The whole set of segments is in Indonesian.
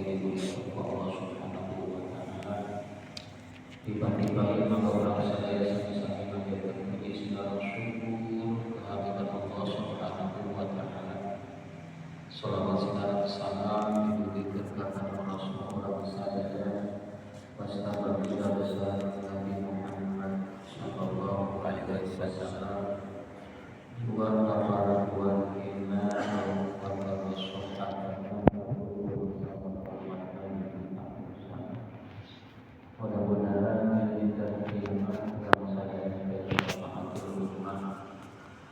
dimuliakan Allah Subhanahu wa taala. Dibanding-banding maka orang sadaya sami-sami panjatkeun puji segala syukur kehadirat Allah Subhanahu wa taala. Shalawat segala salam diberikan kepada Rasul orang sadaya wassalam bila besar Nabi Muhammad sallallahu alaihi wasallam. Wa rahmatullahi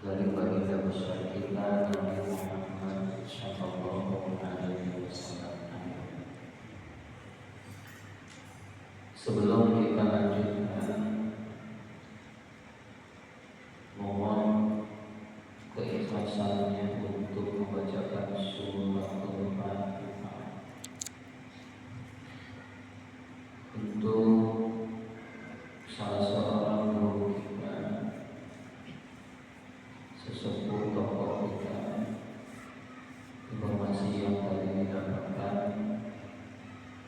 dari baginda besar kita Nabi Muhammad sallallahu alaihi wasallam. Sebelum kita lanjutkan, mohon keikhlasannya untuk membacakan suratul Fatihah untuk salah seorang guru kita, sesepuh tokoh kita. Informasi yang tadi didapatkan,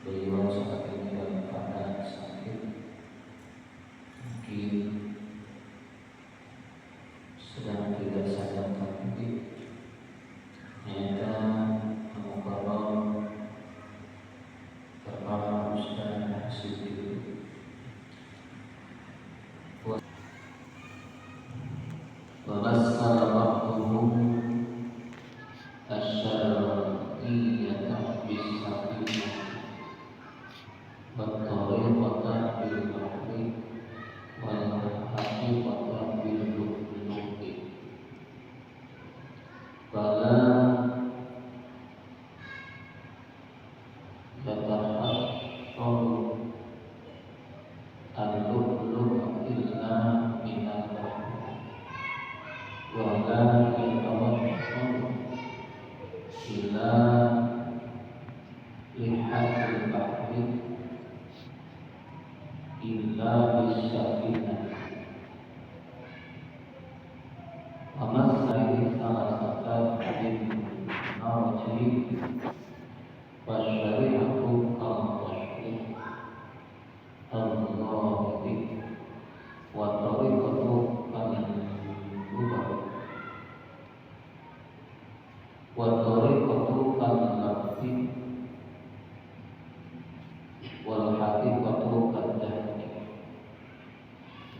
beliau saat ini dalam keadaan sakit, mungkin sedang tidak sadarkan diri. Ternyata Al-Mukarram terpapar Ustaz Hasidi. وَمَسَّلَ رَبُّهُمْ الشَّرْعِيَّةَ بِالسَّقِيمَةِ وَالطَّرِيقَةَ بِالْبَحْرِ وَالْحَقِيقَةَ بِالْلُؤْلُؤِ فَلَا يَتَحَصَّلُ اللُّؤْلُؤُ إِلَّا مِنَ الْبَحْرِ وَلَا يَتَوَصَّلُ إِلَى لِحَةِ الْبَحْرِ إِلَّا بِالسَّفِينَةِ وَمَثَّلِ ثَلَاثَةَ بِالْمَرْجِ وَالشَّرِيعَةُ كَالْبَحْرِ الظَّاهِرِ وَالطَّرِيقَةُ كَالْبُحْرِ وَالطَّرِيقَةُ كَالْلَفْظِ وَالْحَقِيقَةُ كَالْجَهْلِ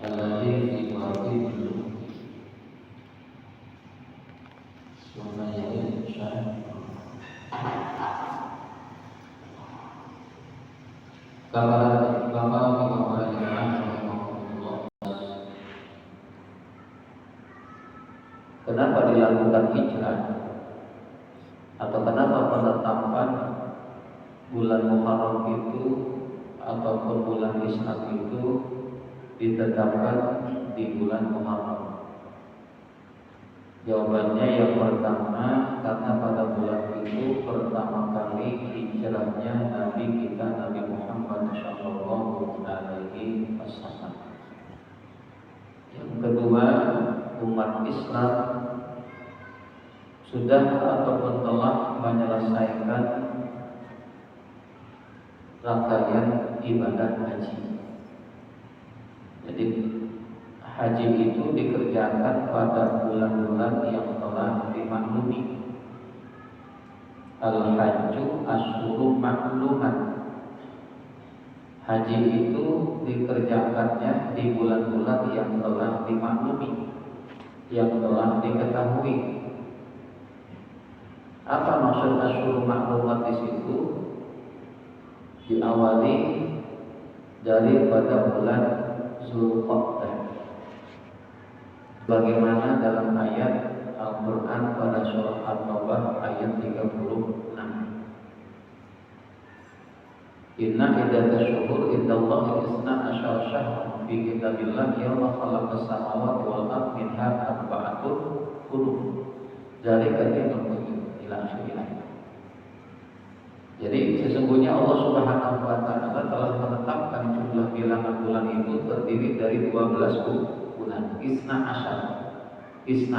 الَّذِي فِي بَاطِنِ اللُّؤْلُؤِ Kenapa dilakukan hijrah atau kenapa penetapan bulan Muharram itu ataupun bulan Islam itu ditetapkan di bulan Muharram? Jawabannya yang pertama, karena pada bulan itu pertama kali hijrahnya Nabi kita Nabi Muhammad sallallahu alaihi wasallam. Yang kedua, umat Islam sudah ataupun telah menyelesaikan rangkaian ibadah haji. Jadi haji itu dikerjakan pada bulan-bulan yang telah dimaklumi. Al-hajju asyhurun ma'lumat. Haji itu dikerjakannya di bulan-bulan yang telah dimaklumi, yang telah diketahui. Apa maksud asyhurun ma'lumat di situ? Diawali daripada bulan Zulqa'dah. Bagaimana dalam ayat Al-Quran pada surah At-Taubah ayat 36. Inna iddatash syuhur indallahi isna asyara syahran fi kitabillah yawma khalaqas samawati wal ardi minha arba'atun hurum. Dzalika dinul ila akhirih. Jadi sesungguhnya Allah Subhanahu wa taala telah menetapkan jumlah bilangan bulan itu terdiri dari 12 bulan. Isna asyar itu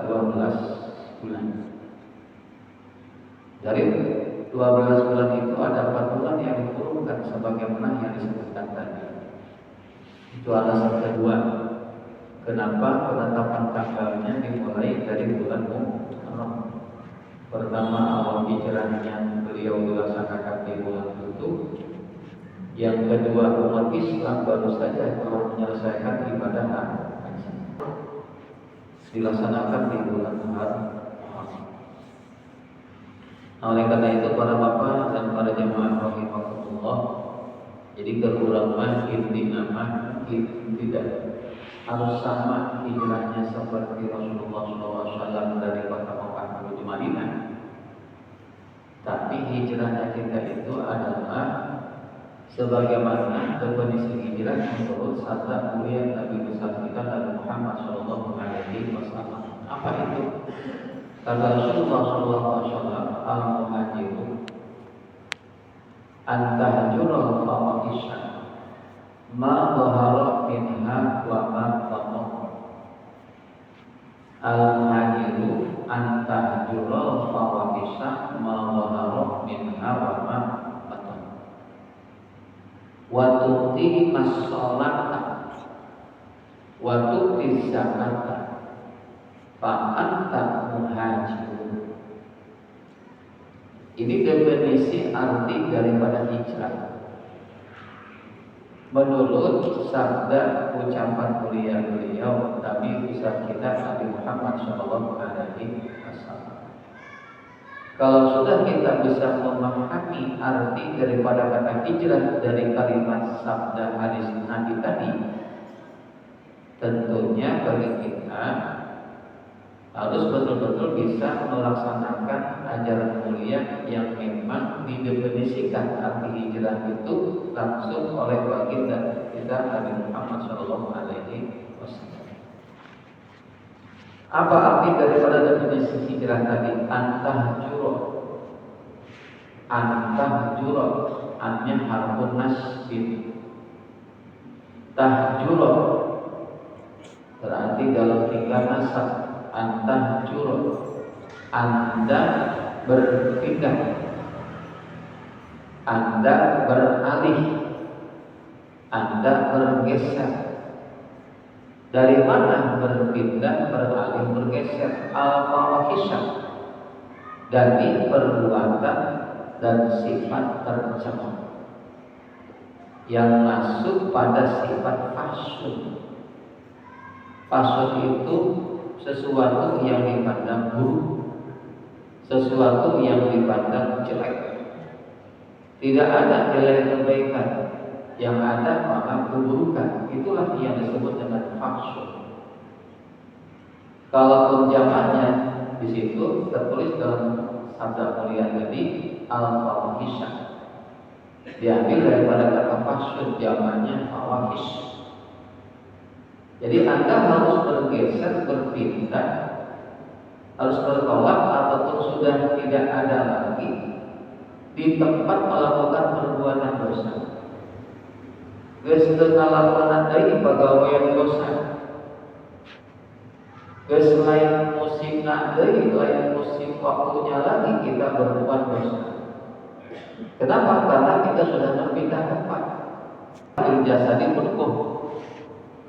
12 bulan. Dari 12 bulan itu ada 4 bulan yang diturunkan sebagaimana yang disebutkan tadi. Itu alasan kedua kenapa penetapan tanggalnya dimulai dari bulan Muharram. Pertama, awal hijrahnya beliau dilaksanakan di bulan itu. Yang kedua, umat Islam baru saja telah menyelesaikan ibadah haji, dilaksanakan di bulan Muharram. Oleh karena itu para bapak dan para jemaah rahimahumullah, jadi kekurangan intinya mah tidak harus sama hijrahnya seperti Rasulullah SAW dari kota Mekah menuju Madinah. Tapi hijrahnya kita itu adalah sebagaimana definisi hijrah menurut sabda mulia Nabi besar kita Nabi Muhammad SAW. Apa itu? Kata Rasulullah SAW, al-muhajiru antahjurul fawahisha ma dhahara minha wa ma batan. Al-muhajiru antahjurul fawahisha ma dhahara minha wa ma batan. Wa tuqi as-salata wa tuqi zakata fa anta muhajirun. Ini definisi arti daripada hijrah menurut sabda ucapan mulia beliau Nabi besar kita Nabi Muhammad SAW. Kalau sudah kita bisa memahami arti daripada kata hijrah dari kalimat sabda hadis Nabi tadi, tentunya bagi kita harus betul-betul bisa melaksanakan ajaran mulia yang memang didefinisikan arti hijrah itu langsung oleh baginda kita Nabi Muhammad SAW. Apa arti daripada definisi hijrah tadi? Antahjuro, artinya harfun nasbin. Tahjuro berarti dalam tiga nasab. Antahjuro, Anda berpindah, Anda beralih, Anda bergeser. Dari mana berpindah, beralih, bergeser? Al-fawahisha, dari perbuatan dan sifat tercela yang masuk pada sifat fahsyun. Fahsyun itu sesuatu yang dipandang buruk, sesuatu yang dipandang jelek. Tidak ada nilai kebaikan, yang ada maka keburukan. Itulah yang disebut dengan fahsyun. Kalau jamaknya di situ tertulis dalam sabda mulia tadi al-fawahisha, diambil daripada kata fahsyun, jamaknya fawahish. Jadi Anda harus bergeser, berpindah, harus bertolak ataupun sudah tidak ada lagi di tempat melakukan perbuatan dosa. Geus teu ngalakonan deui pagawean dosa. Geus lain musimna deui, lain musim waktunya lagi kita berbuat dosa. Kenapa? Karena kita sudah berpindah tempat. Jasadi berkuh.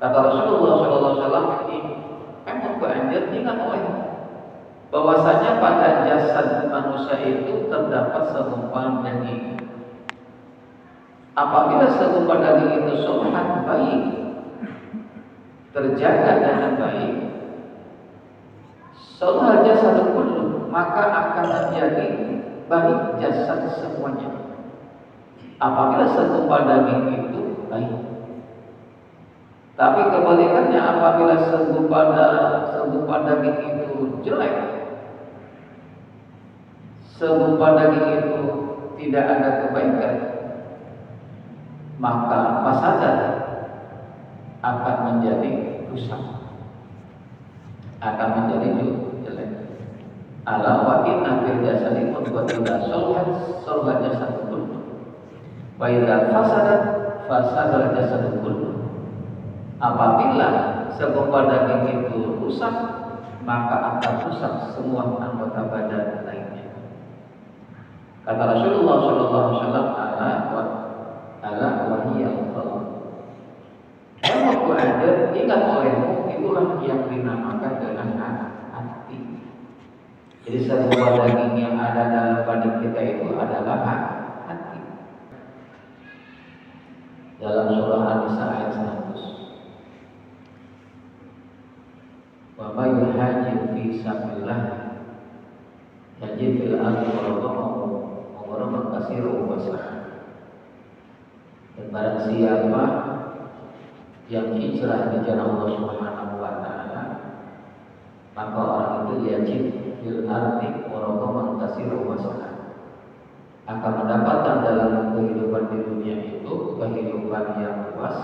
Kata Rasulullah SAW, emang keanjir ingat oleh bahwasanya pada jasad manusia itu terdapat segumpal daging. Apabila segumpal daging itu sehat baik, terjaga dengan baik, seluruh jasad kullu, maka akan menjadi baik jasad semuanya. Apabila segumpal daging itu baik. Tapi kebalikannya, apabila segumpal daging itu jelek, segumpal daging itu tidak ada kebaikan, maka fasadan akan menjadi rusak, akan menjadi jelek. Ala wa inna fil jasadi mudghatan salahat jasad kullu. Wa idza fasadat jasad kullu. Apabila segumpal daging itu rusak, maka akan rusak semua anggota badan lainnya. Kata Rasulullah sallallahu alaihi wasallam, ala wahiyal qalb. Waktu ada ingat olehmu, itulah yang dinamakan dengan hati. Jadi sebuah daging yang ada dalam badan kita itu adalah hati. Dalam surah An-Nisa ayat 100. Wa may yuhajir fi sabilillah yajid fil ardi ghuraban katsiran wa sa'an. Dan barang siapa yang hijrah di jalan Allah Subhanahu wa taala, maka orang itu yajid fil ardi ghuraban katsiran wa sa'an, akan mendapatkan dalam kehidupan di dunia itu kehidupan yang luas,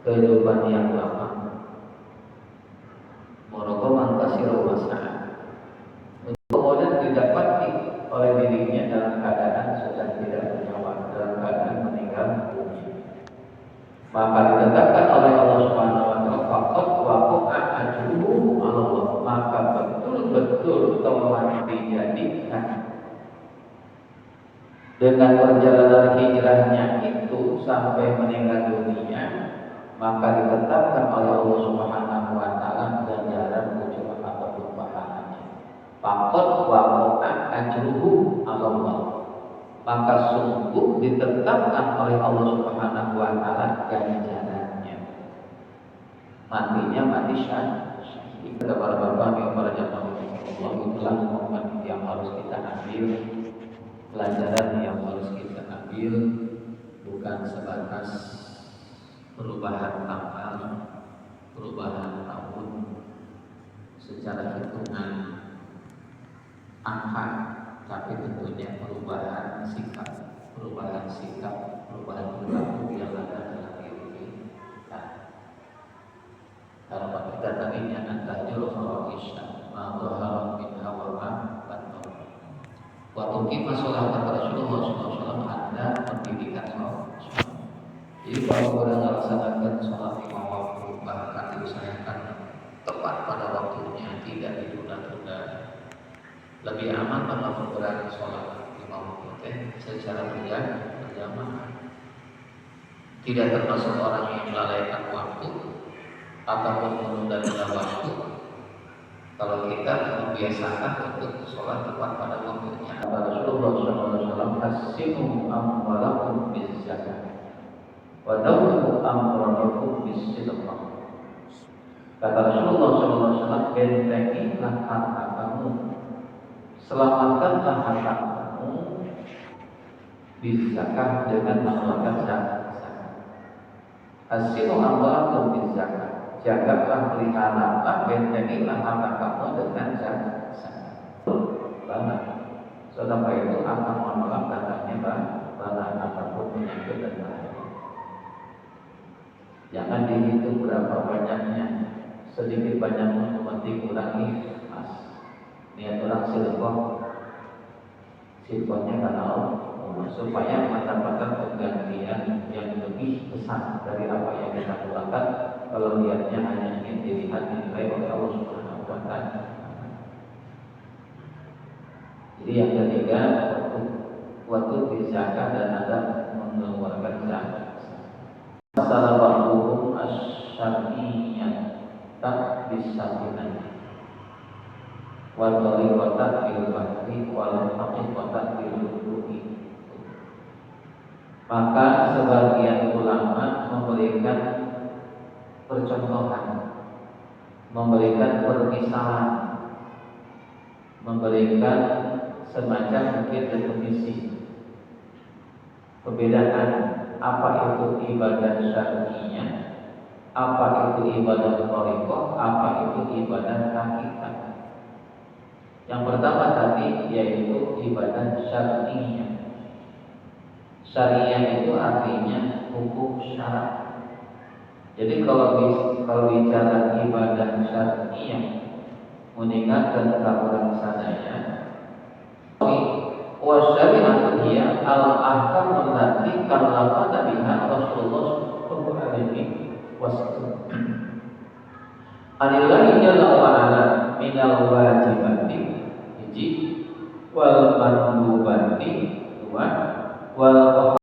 kehidupan yang lama. Ghuraban katsiran wa sa'an. Kemudian didapati oleh dirinya dalam keadaan sudah tidak bernyawa, dalam keadaan meninggal dunia. Maka ditetapkan oleh Allah Subhanahu wa taala faqad waqa'a ajruhu 'ala Allah, maka betul-betul telah dijadikan dengan perjalanan hijrahnya itu sampai meninggal dunia, maka ditetapkan oleh Allah Subhanahu wa taala ganjaran ujur ataupun pahalanya. Faqad waqa'a ajruhu 'ala Allah, maka sungguh ditetapkan oleh Allah Subhanahu wa taala ganjarannya. Matinya mati syahid. Kepada para bapak yang para jamaah Allah, itulah momen yang harus kita ambil, pelajaran yang harus kita ambil, bukan sebatas perubahan tanggal, perubahan tahun secara hitungan angka, tapi tentunya perubahan sikap, perubahan perilaku yang ada dalam diri kita. Harapan kita tadinya antajul fawahisya ma dhahara minha wa ma batana. Waktu kita sholat kata Rasulullah SAW, ada pendidikan sholat. Jadi kalau orang melaksanakan sholat lima waktu, bahkan diusahakan tepat pada waktunya, tidak ditunda-tunda. Lebih aman kalau mengurangi sholat lima waktu secara berjamaah. Tidak termasuk orang yang melalaikan waktu ataupun menunda-nunda waktu. Kalau kita membiasakan untuk sholat tepat pada waktunya. Kata Rasulullah SAW, "Hassinu amwalakum bizzakah, wa dawlu amwalakum bis-sidqah." Kata Rasulullah SAW, bentengilah harta kamu, selamatkanlah harta kamu bizzakah, dengan mengeluarkan zakat. Hassinu amwalakum bizzakah, jagalah, peliharalah, bentengilah harta kamu dengan zakat. Banget. Sedangkan itu akan menolak datangnya bala apapun penyakit dan bahaya. Jangan dihitung berapa banyaknya, sedikit banyaknya penting kurangi. Mas, niat orang silkohnya karena Allah, supaya mendapatkan penggantian yang lebih besar dari apa yang kita keluarkan. Kalau niatnya hanya ingin dilihat dinilai oleh Allah Subhanahu wa taala. Jadi yang ketiga, waktu zakat dan ada mengeluarkan zakat. Masalah hukum asy-syar'iyyah tak disabina. Wa tariqatan bil bahri wal haqiqatan bil wudu'i. Maka sebagian ulama memberikan percontohan, memberikan permisalan, memberikan semacam mungkin definisi perbedaan apa itu ibadah syar'iyyah, apa itu ibadah thariqah, apa itu ibadah hakikat. Yang pertama tadi yaitu ibadah syar'iyyah. Syariah itu artinya hukum syarak. Jadi kalau bicara ibadah syar'iyyah, mengingatkan kepada sadaya, wa syari'atu hiya al-ahkam allati kallafa biha Rasulullah sallallahu alaihi wasallam. Anillahi jalla wa ala minal wajibati hiji wal mandubati